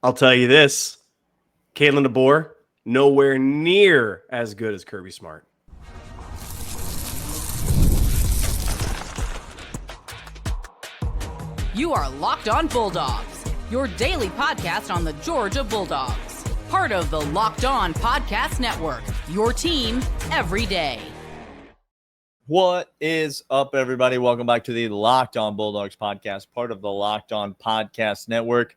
I'll tell you this. Kalen Deboer, nowhere near as good as Kirby Smart. You are Locked On Bulldogs, your daily podcast on the Georgia Bulldogs. Part of the Locked On Podcast Network, your team every day. What is up, everybody? Welcome back to the Locked On Bulldogs podcast, part of the Locked On Podcast Network,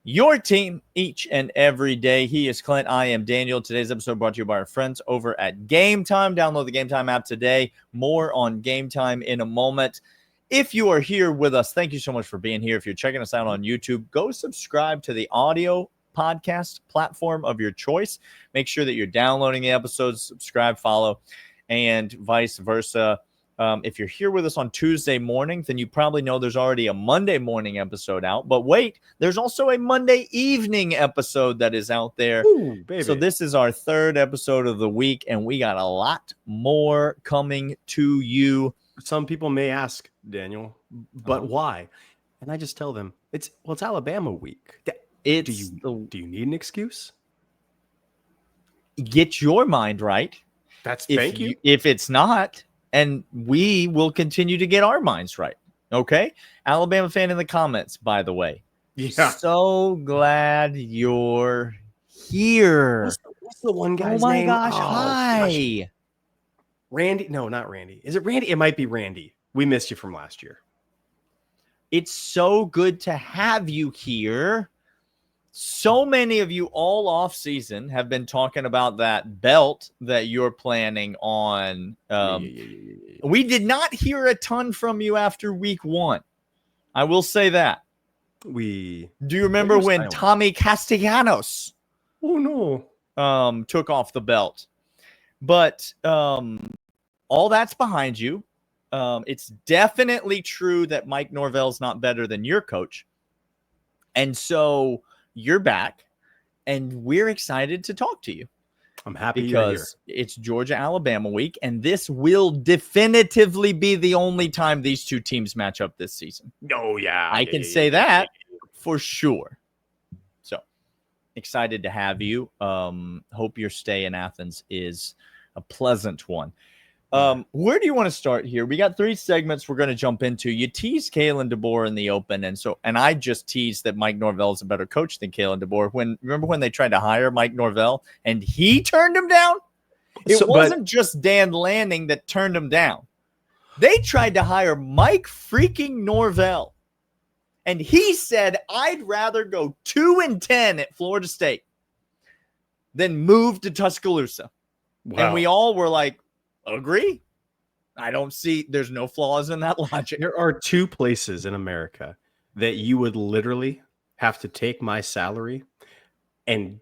your team each and every day. He is Clint. I am Daniel. Today's episode brought to you by our friends over at Game Time. Download the Game Time app today. More on Game Time in a moment. If you are here with us, thank you so much for being here. If you're checking us out on YouTube, go subscribe to the audio podcast platform of your choice. Make sure that you're downloading the episodes, subscribe, follow, and vice versa. If you're here with us on Tuesday morning, then you probably know there's already a Monday morning episode out. But wait, there's also a Monday evening episode that is out there. Ooh, baby. So this is our third episode of the week, and we got a lot more coming to you. Some people may ask, Daniel, but why? And I just tell them, it's Alabama week. Do you need an excuse? Get your mind right. Thank you. If it's not, and we will continue to get our minds right. Okay? Alabama fan in the comments, by the way. Yeah. So glad you're here. What's the one guy's name? Oh my gosh. Oh, Hi. gosh. Randy? No, not Randy. Is it Randy? It might be Randy. We missed you from last year. It's so good to have you here. So many of you all off season have been talking about that belt that you're planning on. We did not hear a ton from you after week one. I will say that. Do you remember when Tommy Castellanos took off the belt? But all that's behind you. It's definitely true that Mike Norvell's not better than your coach. And so you're back, and we're excited to talk to you. I'm happy because it's Georgia-Alabama week, and this will definitively be the only time these two teams match up this season. Oh, yeah. I can say that for sure. So excited to have you. Hope your stay in Athens is a pleasant one. Where do you want to start here? We got three segments we're going to jump into. You teased Kalen Deboer in the open, and I just teased that Mike Norvell is a better coach than Kalen Deboer. Remember when they tried to hire Mike Norvell and he turned him down? It wasn't just Dan Lanning that turned him down. They tried to hire Mike freaking Norvell, and he said, "I'd rather go 2-10 at Florida State than move to Tuscaloosa." Wow. And we all were like, agree. There's no flaws in that logic. There are two places in America that you would literally have to take my salary and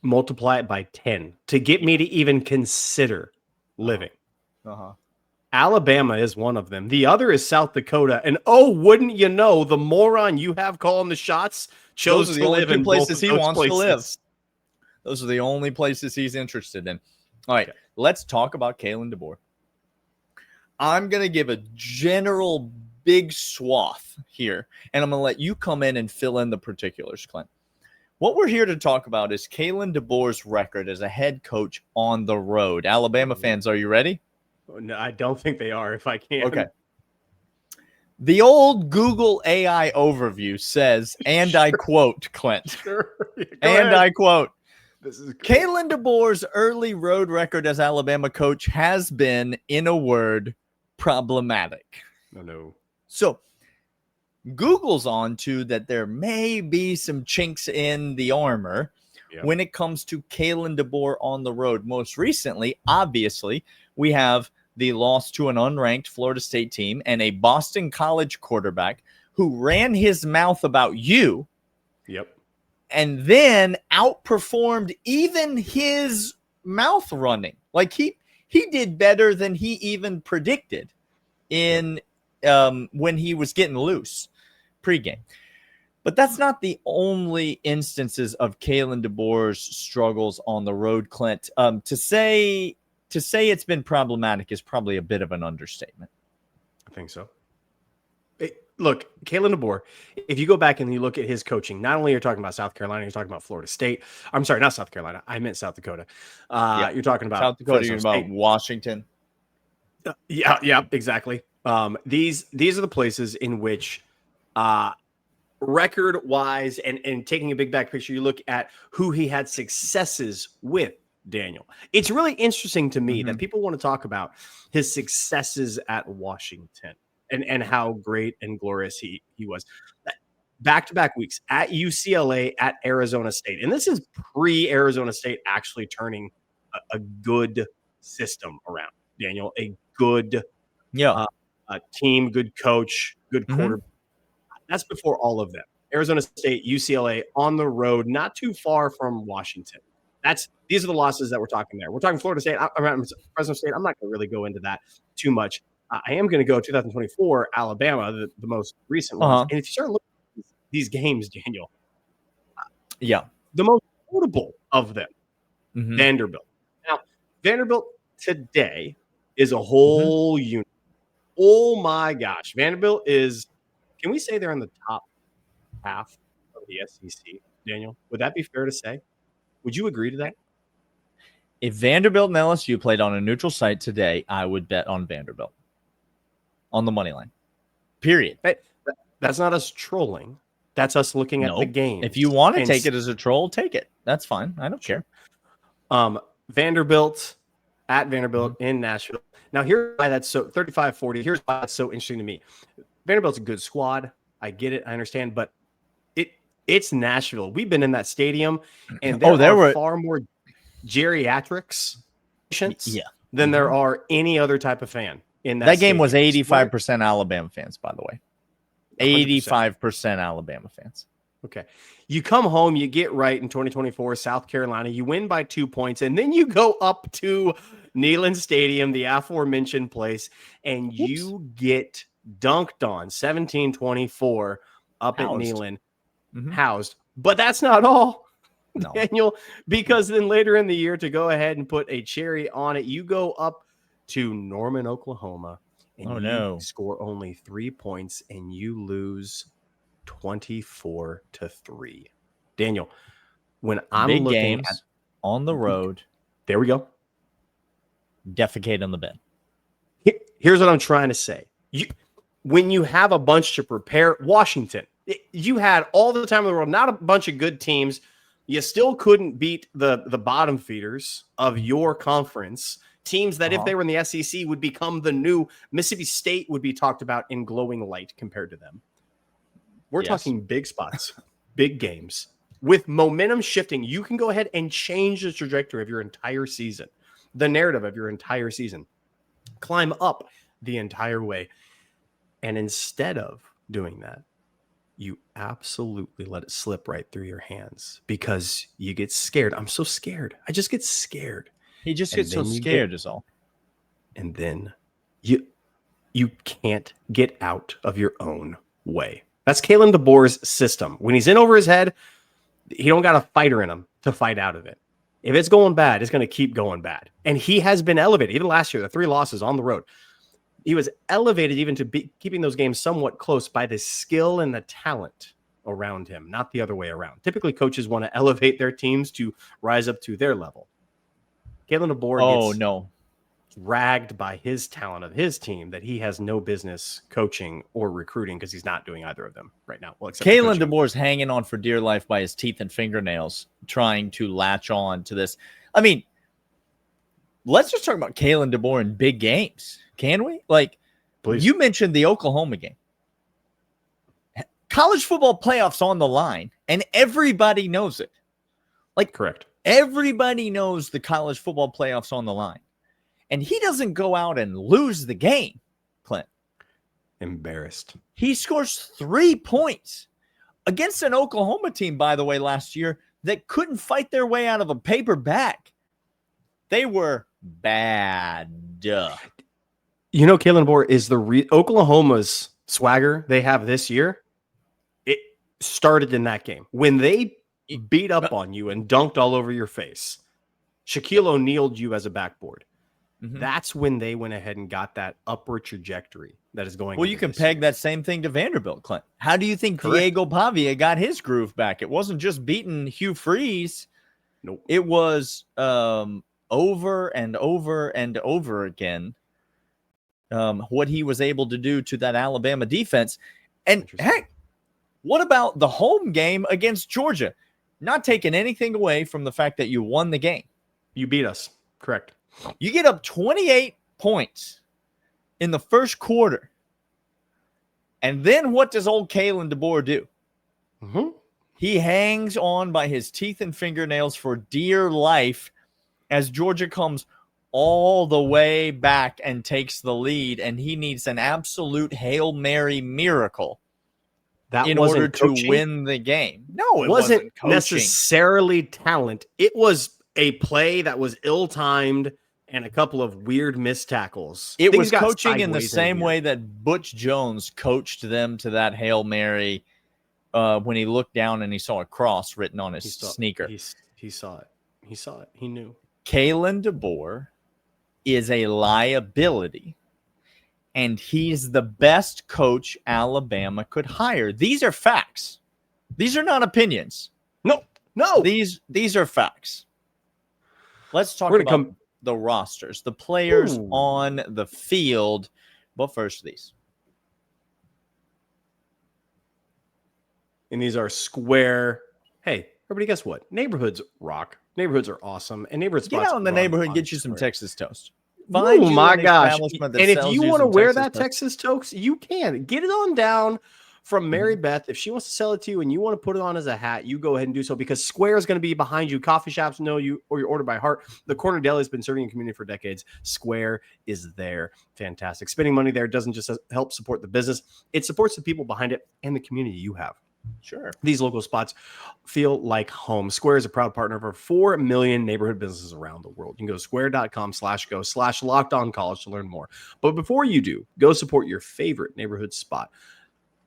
multiply it by 10 to get me to even consider living. Alabama is one of them. The other is South Dakota. And wouldn't you know, the moron you have calling the shots chose to live in places he wants to live. Those are the only places he's interested in. All right, let's talk about Kalen Deboer. I'm going to give a general big swath here, and I'm going to let you come in and fill in the particulars, Clint. What we're here to talk about is Kalen Deboer's record as a head coach on the road. Alabama fans, are you ready? No, I don't think they are, if I can. Okay. The old Google AI overview says, and I quote, Clint, I quote, Kalen Deboer's early road record as Alabama coach has been, in a word, problematic. No. So Google's on to that there may be some chinks in the armor when it comes to Kalen Deboer on the road. Most recently, obviously, we have the loss to an unranked Florida State team and a Boston College quarterback who ran his mouth about you. Yep. And then outperformed even his mouth running. Like he did better than he even predicted in when he was getting loose pregame. But that's not the only instances of Kalen Deboer's struggles on the road, Clint. To say it's been problematic is probably a bit of an understatement. I think so. look, Kalen Deboer, if you go back and you look at his coaching, not only you're talking about South Carolina, you're talking about Florida State. I'm sorry, not South Carolina. I meant South Dakota. You're talking about South Dakota, Fresno you're about State. Washington. Yeah, exactly. These are the places in which record wise and taking a big back picture, you look at who he had successes with, Daniel. It's really interesting to me that people want to talk about his successes at Washington and how great and glorious he was. Back-to-back weeks at UCLA, at Arizona State. And this is pre-Arizona State actually turning a good system around, Daniel. A good team, good coach, good quarterback. That's before all of them. Arizona State, UCLA on the road, not too far from Washington. These are the losses that we're talking there. We're talking Florida State, Fresno State. I'm not going to really go into that too much. I am going to go 2024 Alabama, the most recent ones. And if you start looking at these games, Daniel, the most notable of them, Vanderbilt. Now, Vanderbilt today is a whole unit. Oh my gosh, Vanderbilt is. Can we say they're in the top half of the SEC, Daniel? Would that be fair to say? Would you agree to that? If Vanderbilt and LSU played on a neutral site today, I would bet on Vanderbilt on the money line. Period. That's not us trolling. That's us looking at the game. If you want to take it as a troll, take it. That's fine. I don't care. Vanderbilt at Vanderbilt in Nashville. Now, here's why that's so 35-40. Here's why that's so interesting to me. Vanderbilt's a good squad. I get it. I understand. But it's Nashville. We've been in that stadium, and there were far more geriatrics patients than there are any other type of fan in that game. stadium. Was 85% Alabama fans, by the way. 85% Alabama fans. Okay. You come home, you get right in 2024, South Carolina, you win by 2 points, and then you go up to Neyland Stadium, the aforementioned place, and you get dunked on 17-24 up at Neyland. Housed. But that's not all, Daniel, because then later in the year, to go ahead and put a cherry on it, you go up to Norman, Oklahoma, and you score only 3 points and you lose 24-3. Daniel, when I'm big looking games at on the road, there we go. Defecate on the bed. Here's what I'm trying to say. When you have a bunch to prepare, Washington, you had all the time in the world, not a bunch of good teams. You still couldn't beat the bottom feeders of your conference. Teams that if they were in the SEC would become the new Mississippi State would be talked about in glowing light compared to them. We're talking big spots, big games. With momentum shifting, you can go ahead and change the trajectory of your entire season, the narrative of your entire season. Climb up the entire way. And instead of doing that, you absolutely let it slip right through your hands because you get scared. I'm so scared. I just get scared. He just gets so scared is all. And then you can't get out of your own way. That's Kalen Deboer's system. When he's in over his head, he don't got a fighter in him to fight out of it. If it's going bad, it's going to keep going bad. And he has been elevated. Even last year, the 3 losses on the road. He was elevated even to be keeping those games somewhat close by the skill and the talent around him, not the other way around. Typically, coaches want to elevate their teams to rise up to their level. Kalen Deboer gets dragged by his talent of his team that he has no business coaching or recruiting because he's not doing either of them right now. Well, Kalen Deboer's hanging on for dear life by his teeth and fingernails, trying to latch on to this. I mean, let's just talk about Kalen Deboer in big games. Can we? Please. You mentioned the Oklahoma game. College football playoffs on the line, and everybody knows it. Correct. Everybody knows the college football playoffs on the line. And he doesn't go out and lose the game, Clint. Embarrassed. He scores 3 points against an Oklahoma team, by the way, last year that couldn't fight their way out of a paper bag. They were bad. You know, Kalen Deboer is Oklahoma's swagger they have this year. It started in that game when they beat up on you and dunked all over your face. Shaquille O'Neal'd you as a backboard. That's when they went ahead and got that upward trajectory that is going. Well, you can peg that same thing to Vanderbilt, Clint. How do you think Diego Pavia got his groove back? It wasn't just beating Hugh Freeze. Nope. It was over and over and over again what he was able to do to that Alabama defense. And heck, what about the home game against Georgia? Not taking anything away from the fact that you won the game. You beat us. Correct. You get up 28 points in the first quarter. And then what does old Kalen Deboer do? He hangs on by his teeth and fingernails for dear life as Georgia comes all the way back and takes the lead. And he needs an absolute Hail Mary miracle in order to win the game. No, it wasn't necessarily talent. It was a play that was ill-timed and a couple of weird missed tackles. It was coaching in the same way that Butch Jones coached them to that Hail Mary when he looked down and he saw a cross written on his sneaker. He saw it. He saw it. He knew. Kalen Deboer is a liability, and he's the best coach Alabama could hire. These are facts. These are not opinions. No. These are facts. Let's talk about the rosters, the players on the field. But first, these. And these are square. Hey, everybody, guess what? Neighborhoods rock. Neighborhoods are awesome. And neighborhoods get out in the neighborhood and get you some Texas toast. Oh my gosh. And if you want to wear that Texas toast, you can. Get it on down from Mary Beth. If she wants to sell it to you and you want to put it on as a hat, you go ahead and do so, because Square is going to be behind you. Coffee shops know you, or your order by heart. The Corner Deli has been serving the community for decades. Square is there. Fantastic. Spending money there doesn't just help support the business. It supports the people behind it and the community you have. Sure. These local spots feel like home. Square is a proud partner of over 4 million neighborhood businesses around the world. You can go to square.com/go/lockedoncollege to learn more. But before you do, go support your favorite neighborhood spot.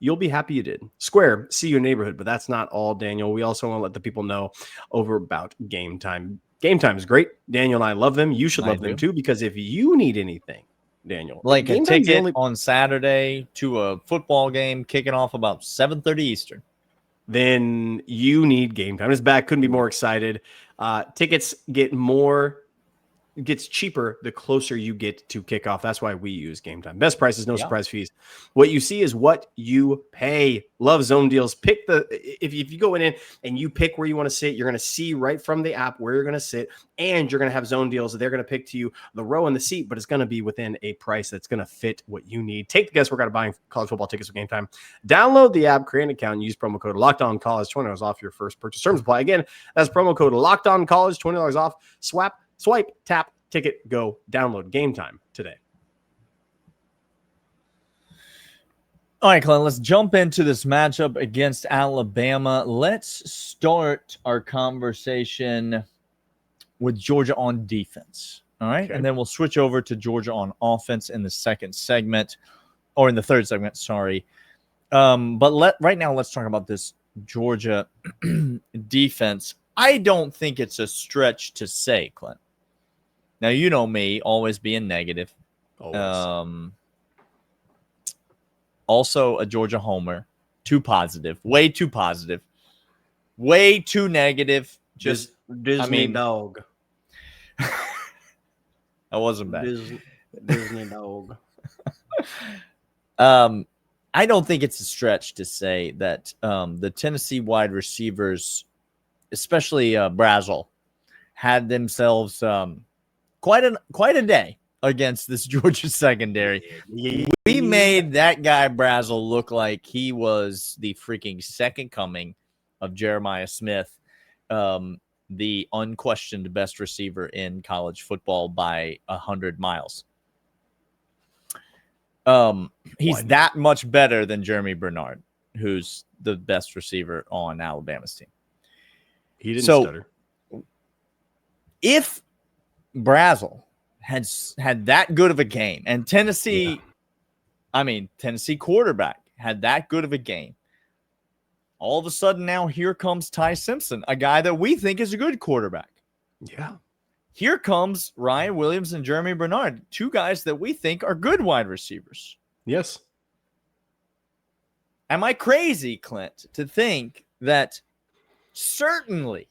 You'll be happy you did. Square, see your neighborhood, but that's not all, Daniel. We also want to let the people know over about Game Time. Game Time is great. Daniel and I love them. You should love them too, because if you need anything, Daniel, like a ticket on Saturday to a football game kicking off about 7:30 Eastern, then you need Game Time. It's back. Couldn't be more excited. Tickets gets cheaper the closer you get to kickoff. That's why we use Game Time. Best prices, no surprise fees. What you see is what you pay. Love zone deals. Pick if you go in and you pick where you want to sit, you're going to see right from the app where you're going to sit, and you're going to have zone deals. They're going to pick to you the row and the seat, but it's going to be within a price that's going to fit what you need. Take the guesswork out of buying college football tickets with Game Time. Download the app, create an account, and use promo code LOCKEDONCollege, $20 off your first purchase. Terms apply. Again, that's promo code LOCKEDONCollege, $20 off. Swipe, tap, ticket, go. Download Game Time today. All right, Clint, let's jump into this matchup against Alabama. Let's start our conversation with Georgia on defense. All right, and then we'll switch over to Georgia on offense in the second segment, or in the third segment, sorry. But right now, let's talk about this Georgia defense. I don't think it's a stretch to say, Clint. Now, you know me, always being negative. Also a Georgia homer. Too positive. Way too positive. Way too negative. Just Disney dog. That wasn't bad. Disney dog. I don't think it's a stretch to say that the Tennessee wide receivers, especially Brazel, had themselves quite a day against this Georgia secondary. We made that guy Brazel look like he was the freaking second coming of Jeremiah Smith, the unquestioned best receiver in college football by 100 miles. He's that much better than Jeremy Bernard, who's the best receiver on Alabama's team. He didn't stutter. If Brazel had that good of a game, and Tennessee quarterback had that good of a game, all of a sudden now here comes Ty Simpson, a guy that we think is a good quarterback. Yeah. here comes Ryan Williams and Jeremy Bernard, two guys that we think are good wide receivers. Yes. Am I crazy, Clint, to think that certainly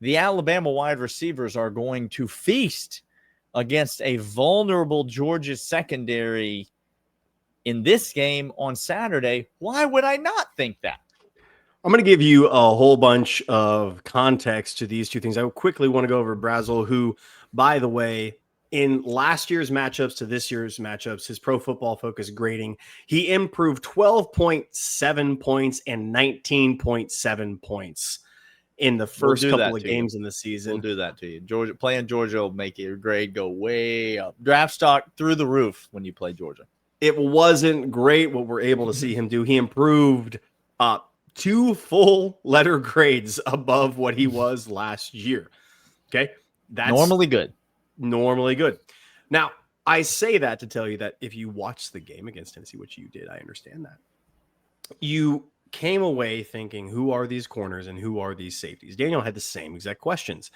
the Alabama wide receivers are going to feast against a vulnerable Georgia secondary in this game on Saturday? Why would I not think that? I'm going to give you a whole bunch of context to these two things. I quickly want to go over Brazel, who, by the way, in last year's matchups to this year's matchups, his Pro Football Focus grading, he improved 12.7 points and 19.7 points in the first couple of games in the season. We'll do that to you. Georgia, playing Georgia will make your grade go way up. Draft stock through the roof when you play Georgia. It wasn't great what we're able to see him do. He improved 2 full letter grades above what he was last year. Okay. That's normally good. Now, I say that to tell you that if you watched the game against Tennessee, which you did, I understand that. You came away thinking, who are these corners and who are these safeties? Daniel had the same exact questions.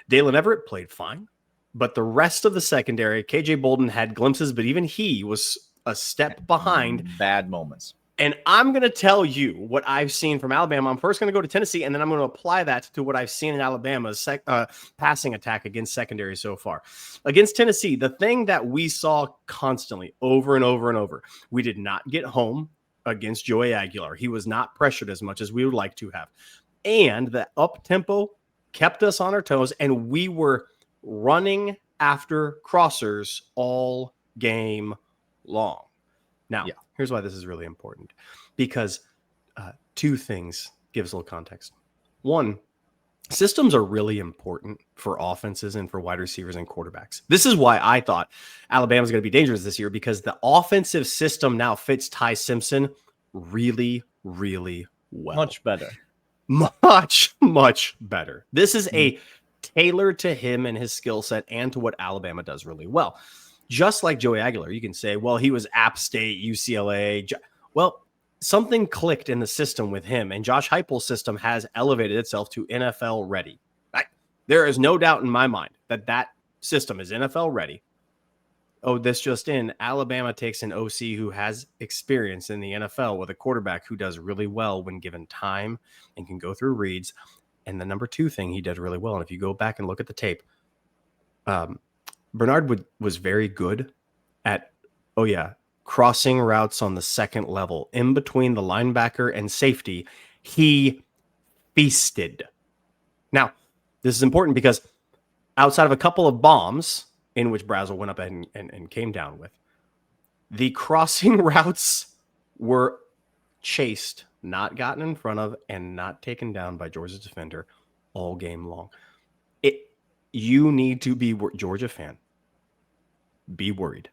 Dalen Everett played fine, but the rest of the secondary, KJ Bolden had glimpses, but even he was a step behind. Bad moments. And I'm going to tell you what I've seen from Alabama. I'm first going to go to Tennessee, and then I'm going to apply that to what I've seen in Alabama's passing attack against secondary so far. Against Tennessee, the thing that we saw constantly over and over and over, we did not get home against Joey Aguilar. He was not pressured as much as we would like to have. And the up-tempo kept us on our toes, and we were running after crossers all game long. Now, here's why this is really important, because 2 things give us a little context. 1, systems are really important for offenses and for wide receivers and quarterbacks. This is why I thought Alabama's going to be dangerous this year, because the offensive system now fits Ty Simpson really, really well. Much better. Much, much better. This is a tailored to him and his skill set and to what Alabama does really well. Just like Joey Aguilar, you can say, well, he was App State, UCLA. Well, something clicked in the system with him, and Josh Heupel's system has elevated itself to NFL ready. There is no doubt in my mind that that system is NFL ready. Oh, this just in, Alabama takes an OC who has experience in the NFL with a quarterback who does really well when given time and can go through reads. And the number 2 thing he did really well, and if you go back and look at the tape, Bernard was very good at, crossing routes on the second level in between the linebacker and safety. He feasted. Now, this is important because outside of a couple of bombs in which Brazel went up and came down with, the crossing routes were chased, not gotten in front of, and not taken down by Georgia's defender all game long. You need to be Georgia fan. Be worried.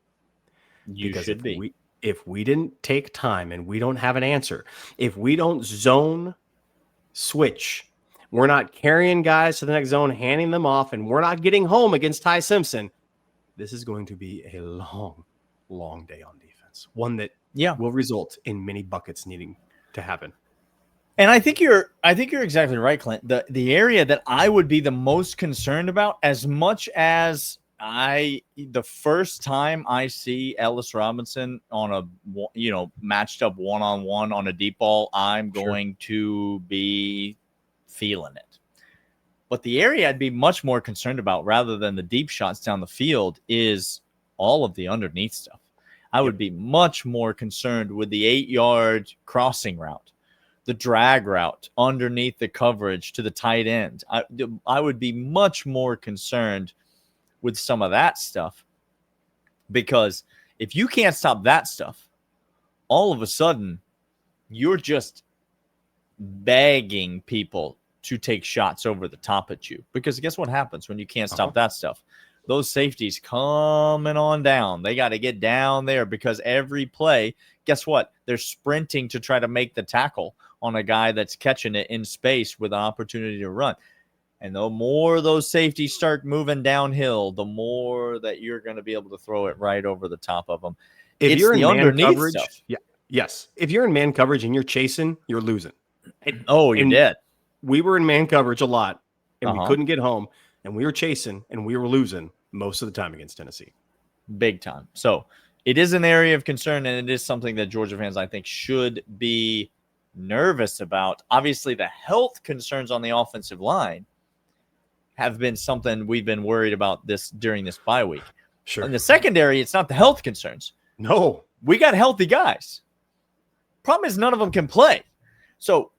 You should be. If we didn't take time and we don't have an answer, if we don't zone switch, we're not carrying guys to the next zone, handing them off, and we're not getting home against Ty Simpson, this is going to be a long, long day on defense. One that will result in many buckets needing to happen. And I think you're exactly right, Clint. The area that I would be the most concerned about, as much as the first time I see Ellis Robinson on a matched up one-on-one on a deep ball, I'm going to be feeling it. But the area I'd be much more concerned about, rather than the deep shots down the field, is all of the underneath stuff. I would be much more concerned with the 8-yard crossing route, the drag route underneath the coverage to the tight end. I would be much more concerned with some of that stuff, because if you can't stop that stuff, all of a sudden you're just begging people to take shots over the top at you. Because guess what happens when you can't stop that stuff? Those safeties coming on down. They got to get down there, because every play, guess what? They're sprinting to try to make the tackle on a guy that's catching it in space with an opportunity to run. And the more those safeties start moving downhill, the more that you're going to be able to throw it right over the top of them. If it's you're in the man coverage, stuff. yes. If you're in man coverage and you're chasing, you're losing. You're dead. We were in man coverage a lot, and we couldn't get home. and we were chasing and we were losing most of the time against Tennessee. Big time. So it is an area of concern, and it is something that Georgia fans, I think, should be nervous about. Obviously, the health concerns on the offensive line have been something we've been worried about during this bye week. Sure. In the secondary, it's not the health concerns. No. We got healthy guys. Problem is none of them can play. So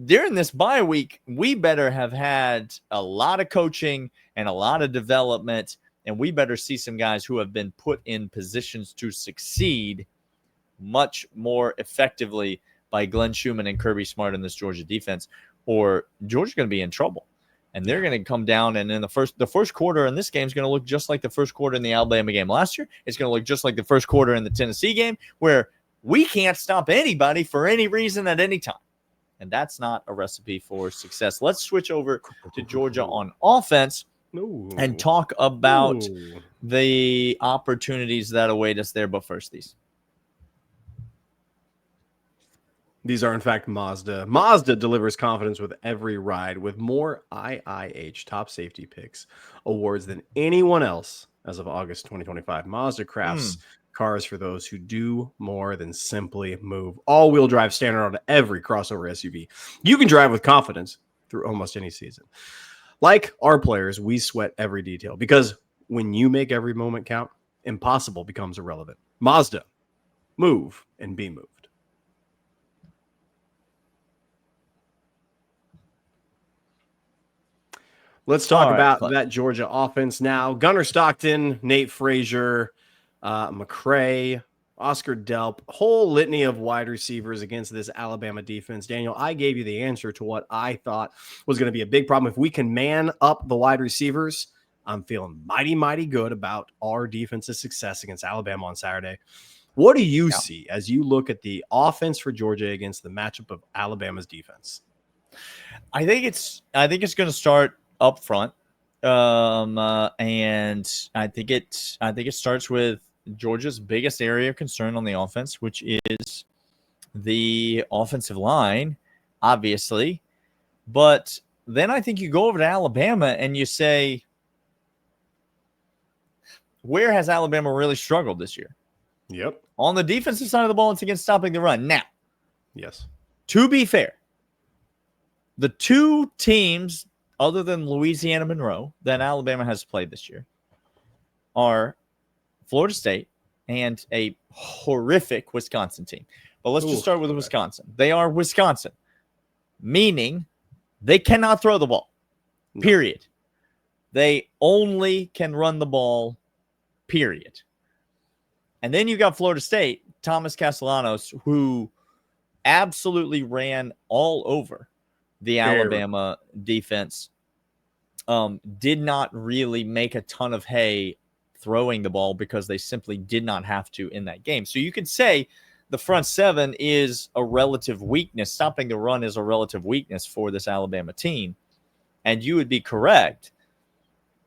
during this bye week, we better have had a lot of coaching and a lot of development, and we better see some guys who have been put in positions to succeed much more effectively by Glenn Schumann and Kirby Smart in this Georgia defense, or Georgia's going to be in trouble. And they're going to come down, and in the first quarter in this game is going to look just like the first quarter in the Alabama game last year. It's going to look just like the first quarter in the Tennessee game, where we can't stop anybody for any reason at any time. And that's not a recipe for success. Let's switch over to Georgia on offense and talk about the opportunities that await us there. But first, These are, in fact, Mazda. Mazda delivers confidence with every ride, with more IIH top safety picks awards than anyone else as of August 2025. Mazda crafts cars for those who do more than simply move. All-wheel drive standard on every crossover SUV. You can drive with confidence through almost any season. Like our players, we sweat every detail, because when you make every moment count, impossible becomes irrelevant. Mazda. Move and be moved. Let's talk about Clint. that Georgia offense now. Gunnar Stockton, Nate Frazier, McCray, Oscar Delp, whole litany of wide receivers against this Alabama defense. Daniel, I gave you the answer to what I thought was going to be a big problem. If we can man up the wide receivers, I'm feeling mighty, mighty good about our defense's success against Alabama on Saturday. What do you see as you look at the offense for Georgia against the matchup of Alabama's defense? I think it's going to start up front, and I think it starts with Georgia's biggest area of concern on the offense, which is the offensive line, obviously. But then I think you go over to Alabama and you say, where has Alabama really struggled this year? Yep. On the defensive side of the ball, it's against stopping the run. Now, yes, to be fair, the two teams other than Louisiana Monroe that Alabama has played this year are Florida State and a horrific Wisconsin team. But let's just start with Wisconsin. They are Wisconsin, meaning they cannot throw the ball, period. They only can run the ball, period. And then you got Florida State, Thomas Castellanos, who absolutely ran all over the Alabama defense. Did not really make a ton of hay throwing the ball because they simply did not have to in that game. So you could say the front seven is a relative weakness. Stopping the run is a relative weakness for this Alabama team. And you would be correct.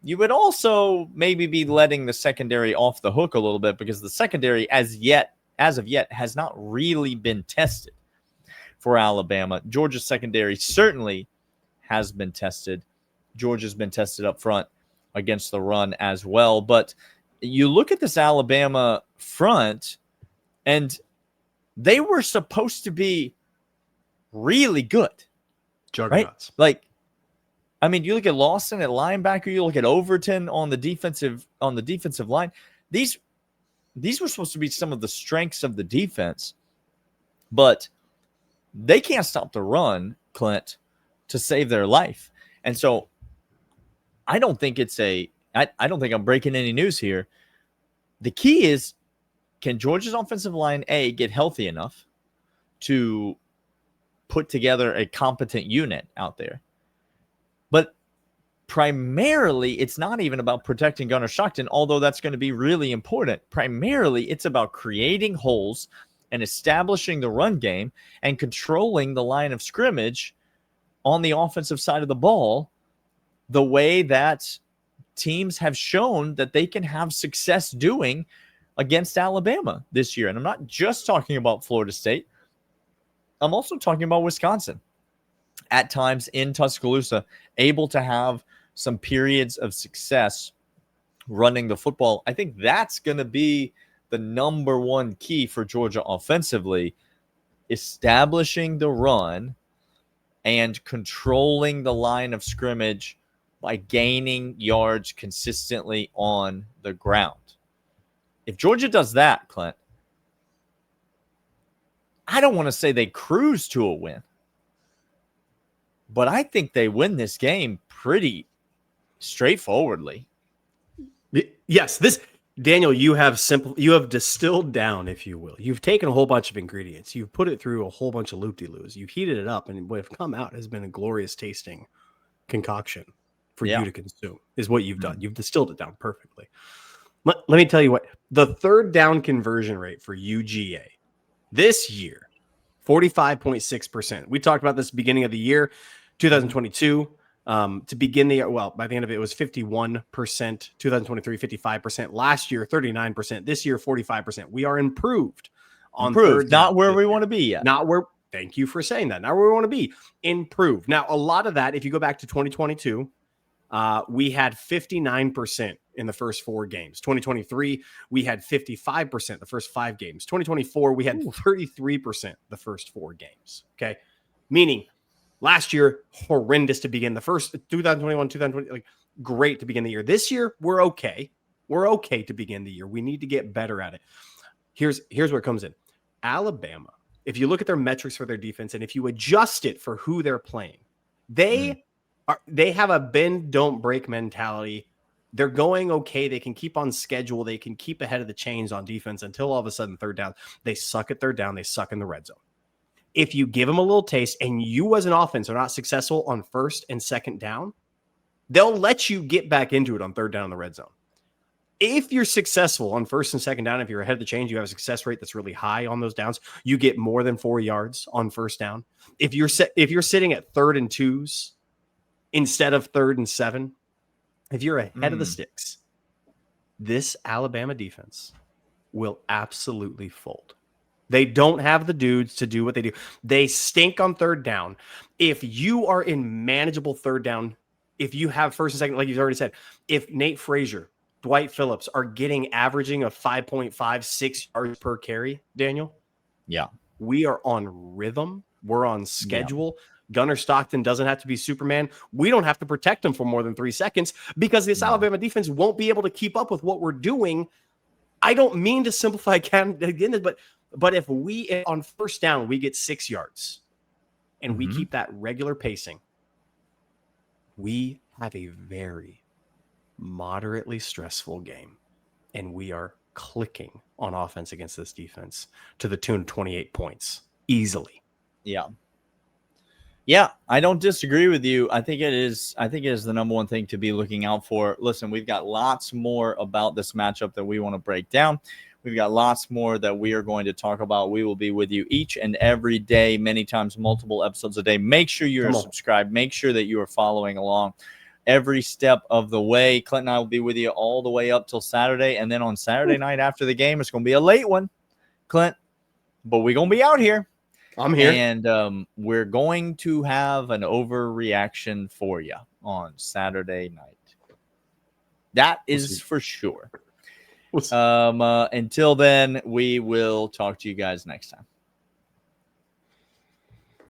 You would also maybe be letting the secondary off the hook a little bit, because the secondary as of yet has not really been tested for Alabama. Georgia's secondary certainly has been tested. Georgia's been tested up front against the run as well. But you look at this Alabama front, and they were supposed to be really good. Juggernauts. Right? Like, I mean, you look at Lawson at linebacker, you look at Overton on the defensive line. These were supposed to be some of the strengths of the defense, but they can't stop the run, Clint, to save their life. And so I don't think I don't think I'm breaking any news here. The key is, can Georgia's offensive line, A, get healthy enough to put together a competent unit out there? But primarily, it's not even about protecting Gunnar Stockton, although that's going to be really important. Primarily, it's about creating holes and establishing the run game and controlling the line of scrimmage on the offensive side of the ball, the way that teams have shown that they can have success doing against Alabama this year. And I'm not just talking about Florida State. I'm also talking about Wisconsin. At times in Tuscaloosa, able to have some periods of success running the football. I think that's going to be the number one key for Georgia offensively, establishing the run and controlling the line of scrimmage by gaining yards consistently on the ground. If Georgia does that, Clint, I don't want to say they cruise to a win, but I think they win this game pretty straightforwardly. Yes, Daniel, you have distilled down, if you will. You've taken a whole bunch of ingredients. You've put it through a whole bunch of loop-de-loos. You've heated it up, and what have come out has been a glorious tasting concoction for you to consume, is what you've done. You've distilled it down perfectly. Let me tell you what, the third down conversion rate for UGA this year, 45.6%. We talked about this beginning of the year, 2022. To begin the year, well, by the end of it was 51%, 2023, 55%, last year, 39%, this year, 45%. We are improved on third down. Not where we want to be yet. Thank you for saying that. Not where we want to be. Improved. Now, a lot of that, if you go back to 2022, we had 59% in the first 4 games. 2023, we had 55% the first 5 games. 2024, we had 33% the first 4 games. Okay. Meaning, last year, horrendous to begin. The first 2021, 2020, like great to begin the year. This year, we're okay. We're okay to begin the year. We need to get better at it. Here's where it comes in. Alabama, if you look at their metrics for their defense, and if you adjust it for who they're playing, they have a bend, don't break mentality. They're going okay. They can keep on schedule. They can keep ahead of the chains on defense until all of a sudden third down. They suck at third down. They suck in the red zone. If you give them a little taste and you as an offense are not successful on first and second down, they'll let you get back into it on third down in the red zone. If you're successful on first and second down, if you're ahead of the chains, you have a success rate that's really high on those downs. You get more than 4 yards on first down. If you're sitting at 3rd and 2s instead of 3rd and 7, if you're ahead of the sticks, this Alabama defense will absolutely fold. They don't have the dudes to do what they do. They stink on third down. If you are in manageable third down, if you have first and second, like you've already said, if Nate Frazier, Dwight Phillips are averaging a 5.56 yards per carry, Daniel, we are on rhythm. We're on schedule. Gunnar Stockton doesn't have to be Superman. We don't have to protect him for more than 3 seconds because this Alabama defense won't be able to keep up with what we're doing. I don't mean to simplify again, but if we, on first down, we get 6 yards and we keep that regular pacing, we have a very moderately stressful game. And we are clicking on offense against this defense to the tune of 28 points easily. Yeah, I don't disagree with you. I think it is the number one thing to be looking out for. Listen, we've got lots more about this matchup that we want to break down. We've got lots more that we are going to talk about. We will be with you each and every day, many times, multiple episodes a day. Make sure you're subscribed. Make sure that you are following along every step of the way. Clint and I will be with you all the way up till Saturday. And then on Saturday night after the game, it's going to be a late one, Clint. But we're going to be out here. I'm here. And we're going to have an overreaction for you on Saturday night. That is for sure. Until then, we will talk to you guys next time.